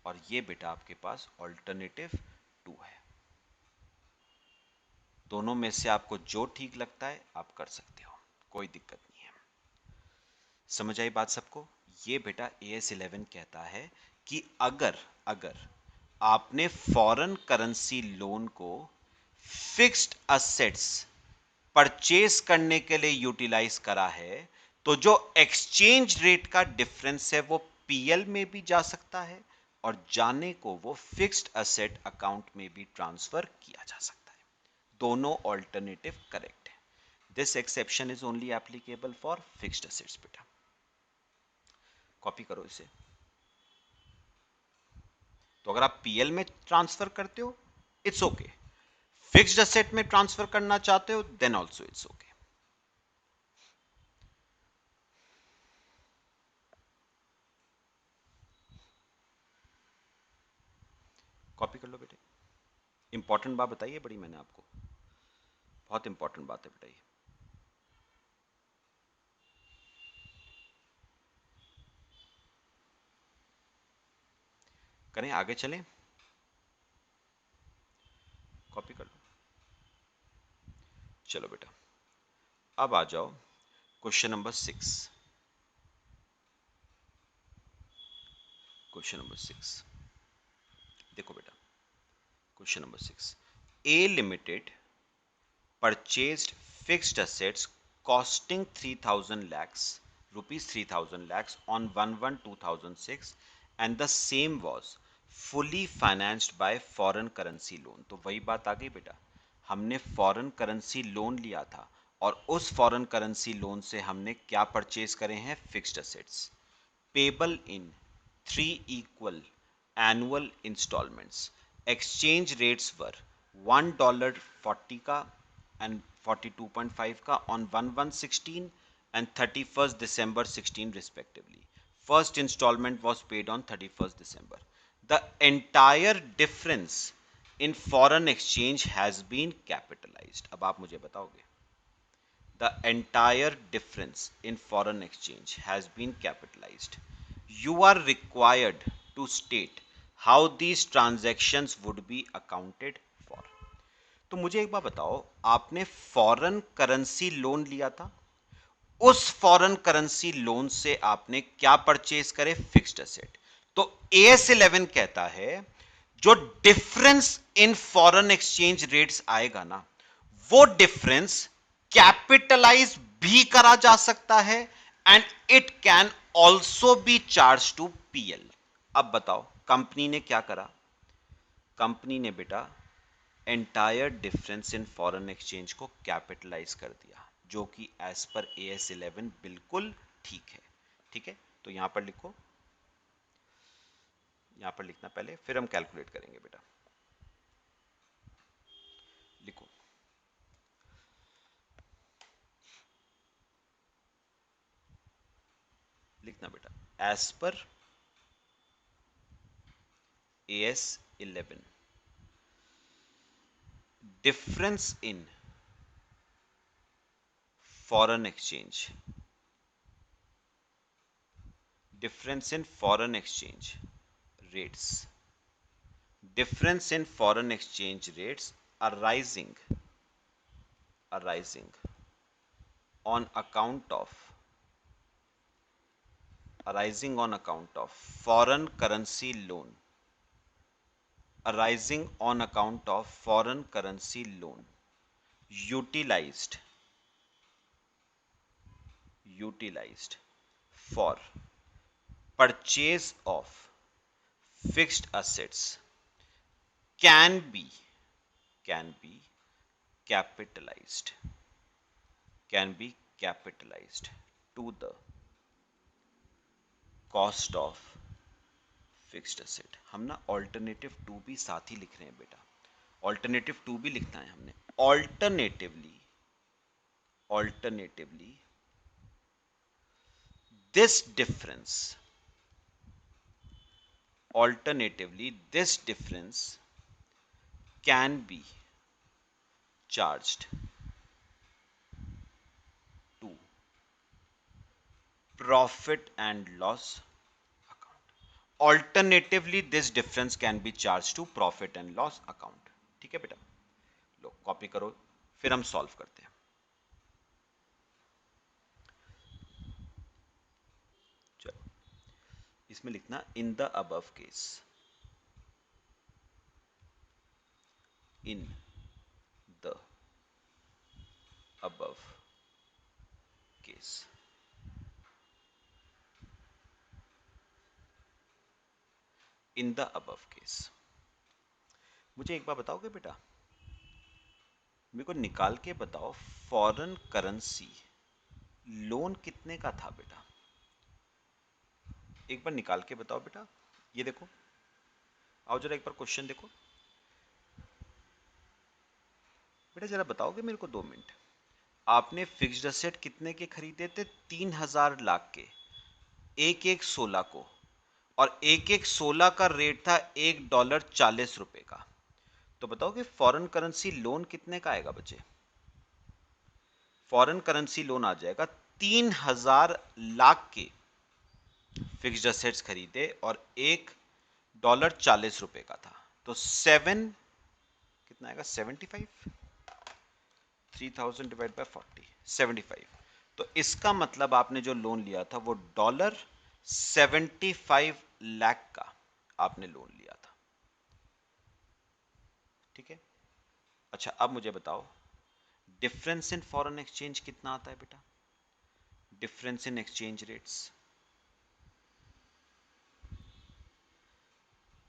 और ये बेटा आपके पास ऑल्टरनेटिव टू है। दोनों में से आपको जो ठीक लगता है आप कर सकते हो, कोई दिक्कत नहीं है। समझ आई बात सबको? ये बेटा AS11 कहता है कि अगर अगर आपने फॉरेन करेंसी लोन को फिक्स्ड असेट्स परचेज करने के लिए यूटिलाइज करा है, तो जो एक्सचेंज रेट का डिफरेंस है वो पीएल में भी जा सकता है और जाने को वो फिक्स्ड असेट अकाउंट में भी ट्रांसफर किया जा सकता है। दोनों ऑल्टरनेटिव करेक्ट है। This exception is only applicable for fixed assets बेटा। कॉपी करो इसे। तो अगर आप पीएल में ट्रांसफर करते हो इट्स ओके, फिक्स्ड असेट में ट्रांसफर करना चाहते हो then also it's okay. Copy कर लो बेटे। इंपॉर्टेंट बात बताइए बड़ी मैंने आपको, बहुत इंपॉर्टेंट बात है बेटा ये। करें आगे चलें, कॉपी कर लो। चलो बेटा अब आ जाओ क्वेश्चन नंबर 6। क्वेश्चन नंबर 6 देखो बेटा, question number 6, A limited purchased fixed assets costing 3000 lakhs rupees 3000 lakhs on 1/1/2006 and the same was fully financed by foreign currency loan। तो वही बात आ गई बेटा, हमने फॉरेन करेंसी लोन लिया था और उस फॉरेन करेंसी लोन से हमने क्या परचेज करे हैं, fixed assets, payable in 3 equal annual installments। exchange rates were $1.40 का and 42.5 का on 1/1/16 and 31st December 16 respectively। first installment was paid on 31st December। the entire difference in foreign exchange has been capitalized। अब आप मुझे बताओगे, the entire difference in foreign exchange has been capitalized। You are required to state how these transactions would be accounted for। तो मुझे एक बात बताओ, आपने फॉरेन करेंसी लोन लिया था, उस फॉरेन करेंसी लोन से आपने क्या परचेज करे, फिक्स्ड असेट। तो AS11 कहता है जो difference in foreign exchange rates आएगा ना, वो डिफरेंस कैपिटलाइज भी करा जा सकता है and it can also be charge to PL. अब बताओ कंपनी ने क्या करा, कंपनी ने बेटा entire difference in foreign exchange को कैपिटलाइज कर दिया, जो कि एज पर AS11 बिल्कुल ठीक है। ठीक है, तो यहां पर लिखो, यहां पर लिखना पहले, फिर हम कैलकुलेट करेंगे बेटा। लिखो, लिखना बेटा, as per AS11 difference in foreign exchange, difference in foreign exchange rates, difference in foreign exchange rates arising arising on account of arising on account of foreign currency loan, arising on account of foreign currency loan utilized utilized for purchase of fixed assets can be can be capitalized can be capitalized to the cost of fixed asset. हम ना ऑल्टरनेटिव टू भी साथ ही लिख रहे हैं बेटा, ऑल्टरनेटिव टू भी लिखना है हमने। Alternatively this difference can be charged to profit and loss. Alternatively, this difference can be charged to profit and loss account। ठीक है बेटा, लो कॉपी करो, फिर हम सॉल्व करते हैं। चलो इसमें लिखना in the above case, in the above case in the above case. मुझे एक बार बताओगे बेटा, मेरे को निकाल के बताओ फॉरेन करेंसी लोन कितने का था बेटा, एक बार निकाल के बताओ बेटा। ये देखो, आओ जरा एक बार क्वेश्चन देखो बेटा, जरा बताओगे मेरे को 2 मिनट। आपने फिक्स्ड असेट कितने के खरीदे थे? 3,000 लाख के, एक एक 16 को, और एक एक 16 का रेट था $1.40 का। तो बताओ कि फॉरेन करेंसी लोन कितने का आएगा बच्चे? फॉरेन करेंसी लोन आ जाएगा 3,000 लाख के फिक्स्ड असेट्स खरीदे और $1.40 का था, तो 7 कितना आएगा? 75। 3000 डिवाइड बाय 40, 75। तो इसका मतलब आपने जो लोन लिया था वो $75 लाख का आपने लोन लिया था। ठीक है, अच्छा अब मुझे बताओ डिफरेंस इन फॉरेन एक्सचेंज कितना आता है बेटा? डिफरेंस इन एक्सचेंज रेट्स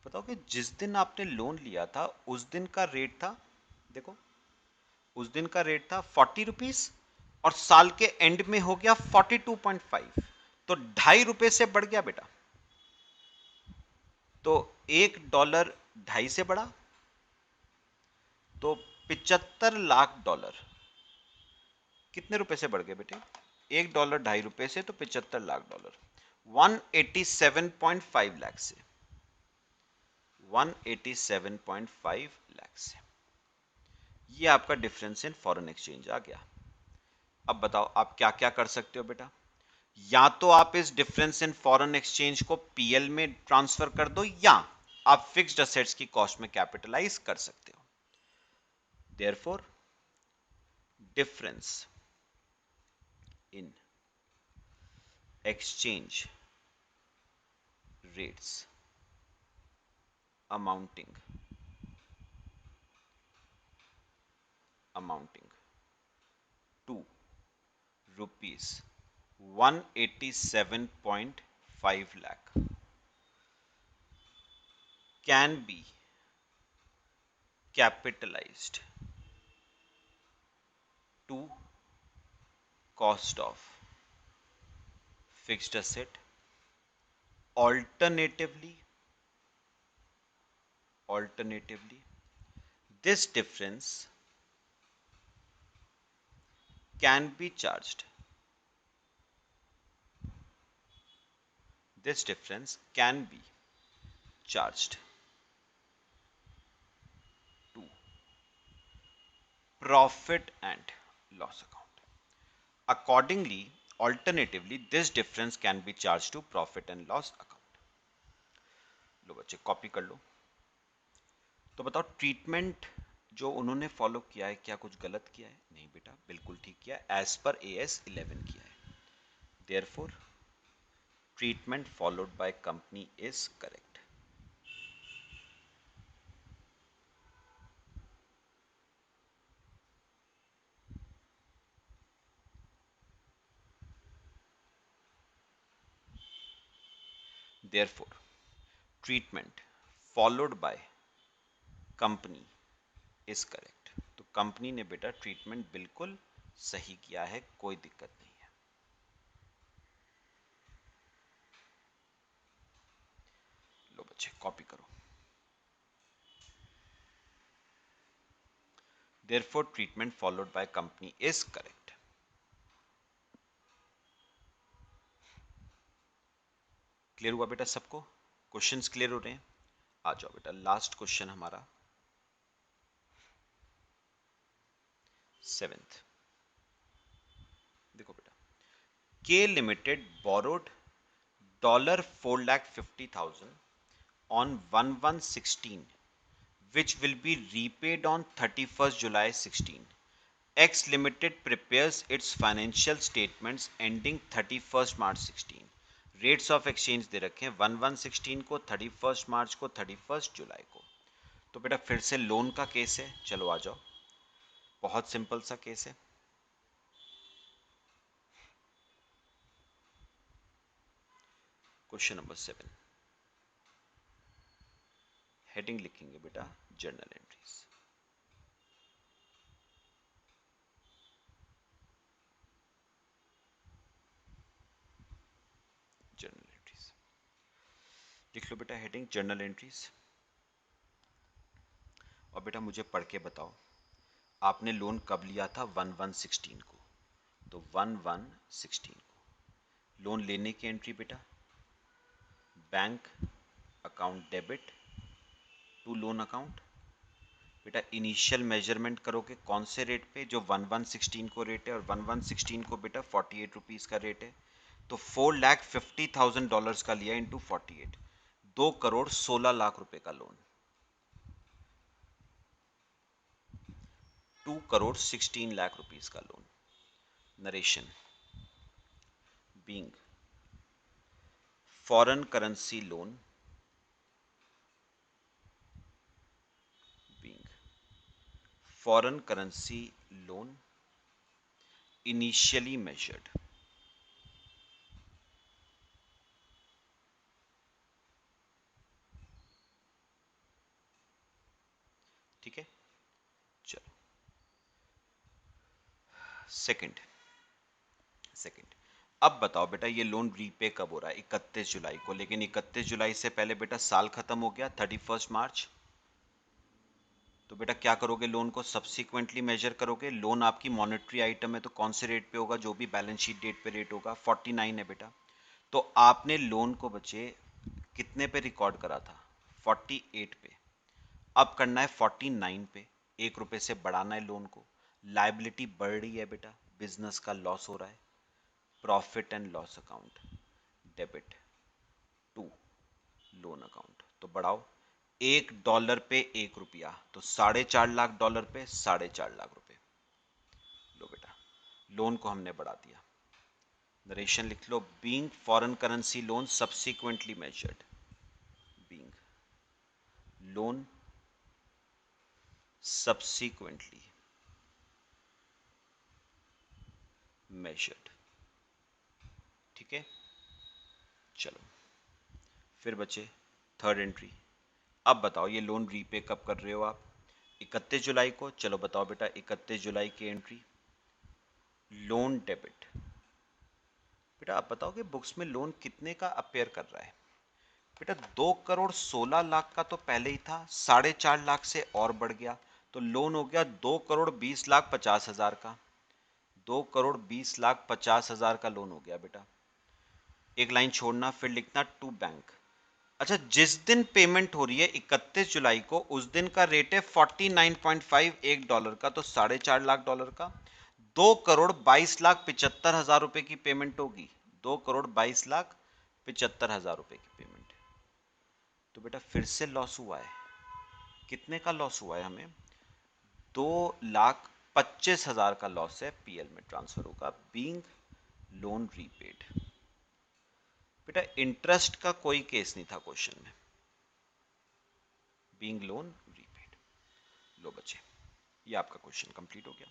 बताओ कि जिस दिन आपने लोन लिया था उस दिन का रेट था, देखो उस दिन का रेट था 40 रुपीज और साल के एंड में हो गया 42.5, तो $2.5 से बढ़ गया बेटा। तो $1 2.5 से बढ़ा तो $75 लाख कितने रुपए से बढ़ गए बेटे? $1 $2.5 से तो $75 लाख, 187.5 लाख से, 187.5 लाख से। ये आपका डिफरेंस इन फॉरेन एक्सचेंज आ गया। अब बताओ आप क्या क्या कर सकते हो बेटा? या तो आप इस डिफरेंस इन फॉरेन एक्सचेंज को पीएल में ट्रांसफर कर दो, या आप फिक्स्ड असेट्स की कॉस्ट में कैपिटलाइज कर सकते हो। Therefore difference in exchange rates amounting to rupees 187.5 lakh can be capitalized to cost of fixed asset। Alternatively this difference can be charged to profit and loss account। Accordingly, alternatively, this difference can be charged to profit and loss account. लो बच्चे कॉपी कर लो। तो बताओ ट्रीटमेंट जो उन्होंने फॉलो किया है क्या कुछ गलत किया है? नहीं बेटा, बिल्कुल ठीक किया है, एज पर AS 11 किया है। Therefore treatment followed by company is correct. Therefore, treatment followed by company is correct. तो कंपनी ने बेटा ट्रीटमेंट बिल्कुल सही किया है, कोई दिक्कत नहीं है। लो बच्चे कॉपी करो। Therefore, treatment followed by company is correct. Clear हुआ बेटा सबको? क्वेश्चंस क्लियर हो रहे हैं? आ जाओ बेटा, लास्ट क्वेश्चन हमारा 7th। देखो बेटा, K Limited borrowed $450,000 on 1/1/16 which will be repaid on 31st July 16. X Limited prepares its financial statements ending 31st March 16. Rates of exchange दे रखे हैं 1/1/16 को, 31st मार्च को, 31st जुलाई को। तो बेटा फिर से लोन का केस है, चलो आ जाओ, बहुत सिंपल सा केस है। क्वेश्चन नंबर 7, हेडिंग लिखेंगे बेटा जर्नल एंट्रीज। जर्नल एंट्रीज लिख लो बेटा, हेडिंग जर्नल एंट्रीज। और बेटा मुझे पढ़ के बताओ, आपने लोन कब लिया था? 1/1/16 को। तो 1/1/16 को लोन लेने की एंट्री बेटा, bank account debit to loan account. बेटा इनिशियल मेजरमेंट करोगे कौन से रेट पे? जो 1/1/16 को रेट है, और 1/1/16 को बेटा 48 रुपीज का रेट है। तो $4,50,000 का लिया इंटू 48, 2,16,00,000 रुपए का लोन, 2,16,00,000 रुपीज का loan. Narration, being foreign currency loan, being foreign currency loan initially measured. ठीक है, चलो सेकंड। अब बताओ बेटा, ये लोन रीपे कब हो रहा है? 31 जुलाई को, लेकिन 31 जुलाई से पहले बेटा साल खत्म हो गया 31 मार्च। तो बेटा क्या करोगे? लोन को सब्सिक्वेंटली मेजर करोगे। लोन आपकी मॉनेटरी आइटम है, तो कौन से रेट पे होगा? जो भी बैलेंस शीट डेट पे रेट होगा। 49 है बेटा। तो आपने लोन को बच्चे कितने पे रिकॉर्ड करा था? 48 पे। अब करना है 49 पे, 1 रुपए से बढ़ाना है लोन को। लाइबिलिटी बढ़ रही है बेटा, बिजनेस का लॉस हो रहा है। Profit and loss account debit to loan account, तो बढ़ाओ। $1 पे 1 रुपया, तो $4.5 लाख पे $4.5 लाख। लो बेटा, लोन को हमने बढ़ा दिया। नरेशन लिख लो, being foreign currency loan subsequently measured, being loan subsequently measured. ठीक है, चलो फिर बचे थर्ड एंट्री। अब बताओ ये लोन रीपे कब कर रहे हो आप? 31 जुलाई को। चलो बताओ बेटा 31 जुलाई की एंट्री, लोन डेबिट। बेटा आप बताओगे बुक्स में लोन कितने का अपेयर कर रहा है? बेटा 2,16,00,000 का तो पहले ही था, 4.5 लाख से और बढ़ गया, तो लोन हो गया 2,20,50,000 का। 2,20,50,000 का लोन हो गया बेटा। एक लाइन छोड़ना, फिर लिखना टू बैंक। अच्छा, जिस दिन पेमेंट हो रही है 31 जुलाई को, उस दिन का रेट है 49.5 $1 का, तो $4.5 लाख का। 2,22,75,000 रुपए की पेमेंट होगी। 2,22,75,000 रुपए की पेमेंट। तो बेटा फिर से लॉस हुआ है। कितने का लॉस हुआ है हमें? 2,25,000 का लॉस है, पीएल में ट्रांसफर होगा बीइंग लोन रीपेड। बेटा इंटरेस्ट का कोई केस नहीं था क्वेश्चन में, बीइंग लोन रीपेड। लो बच्चे, ये आपका क्वेश्चन कंप्लीट हो गया।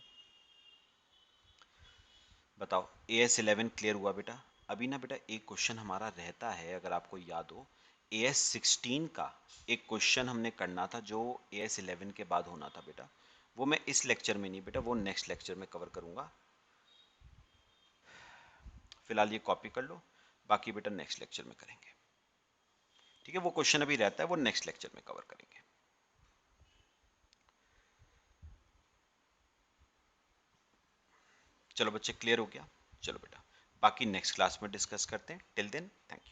बताओ AS11 क्लियर हुआ बेटा? अभी ना बेटा एक क्वेश्चन हमारा रहता है, अगर आपको याद हो, AS16 का एक क्वेश्चन हमने करना था जो AS11 के बाद होना था बेटा। वो मैं इस लेक्चर में नहीं बेटा, वो नेक्स्ट लेक्चर में कवर करूंगा। फिलहाल ये कॉपी कर लो, बाकी बेटा नेक्स्ट लेक्चर में करेंगे। ठीक है, वो क्वेश्चन अभी रहता है, वो नेक्स्ट लेक्चर में कवर करेंगे। चलो बच्चे क्लियर हो गया? चलो बेटा बाकी नेक्स्ट क्लास में डिस्कस करते हैं। Till then thank you.